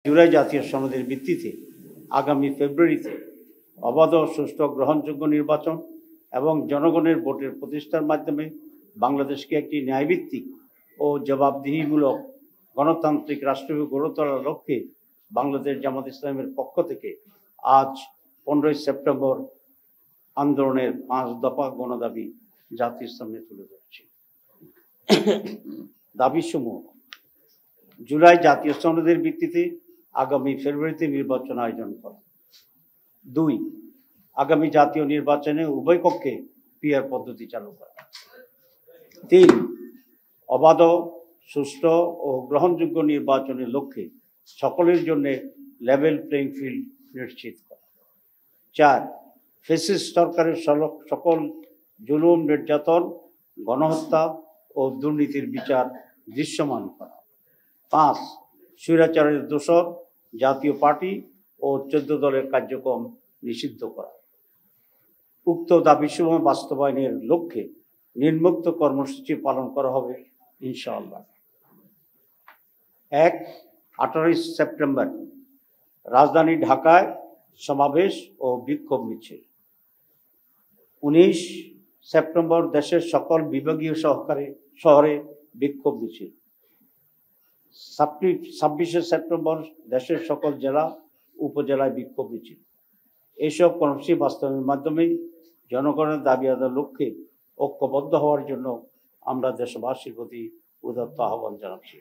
জুলাই জাতীয় সনদের ভিত্তিতে আগামী ফেব্রুয়ারিতে অবাধ, সুষ্ঠু, গ্রহণযোগ্য নির্বাচন এবং জনগণের ভোটের প্রতিষ্ঠার মাধ্যমে বাংলাদেশকে একটি ন্যায়ভিত্তিক ও জবাবদিহিমূলক গণতান্ত্রিক রাষ্ট্র গড়ে তোলার লক্ষ্যে বাংলাদেশ জামাত ইসলামের পক্ষ থেকে আজ 15ই সেপ্টেম্বর আন্দোলনের 5 দফা গণদাবি জাতির সামনে তুলে ধরছি। দাবিসমূহ: জুলাই জাতীয় সনদের ভিত্তিতে আগামী ফেব্রুয়ারিতে নির্বাচন আয়োজন করা। 2, আগামী জাতীয় নির্বাচনে উভয় পক্ষে পিআর পদ্ধতি চালু করা। 3, অবাধ, সুষ্ঠু ও গ্রহণযোগ্য নির্বাচনের লক্ষ্যে সকলের জন্য লেভেল প্লেইং ফিল্ড নিশ্চিত করা। 4, ফ্যাসিস্ট সরকারের সকল জুলুম, নির্যাতন, গণহত্যা ও দুর্নীতির বিচার দৃশ্যমান করা। 5, স্বৈরাচারের দোষর জাতীয় পার্টি ও 14 দলের কার্যক্রম নিষিদ্ধ করা। উক্ত দাবিসমূহ বাস্তবায়নের লক্ষ্যে নিম্নোক্ত কর্মসূচি পালন করা হবে ইনশাআল্লাহ। 1, 18 সেপ্টেম্বর রাজধানী ঢাকায় সমাবেশ ও বিক্ষোভ মিছিল। 19 সেপ্টেম্বর দেশের সকল বিভাগীয় শহরে বিক্ষোভ মিছিল। 26 সেপ্টেম্বর দেশের সকল জেলা উপজেলায় বিক্ষোভ মিছিল। এইসব কর্মসূচি বাস্তবায়নের মাধ্যমে জনগণের দাবি আদায়ের লক্ষ্যে ঐক্যবদ্ধ হওয়ার জন্য আমরা দেশবাসীর প্রতি উদাত্ত আহ্বান জানাচ্ছি।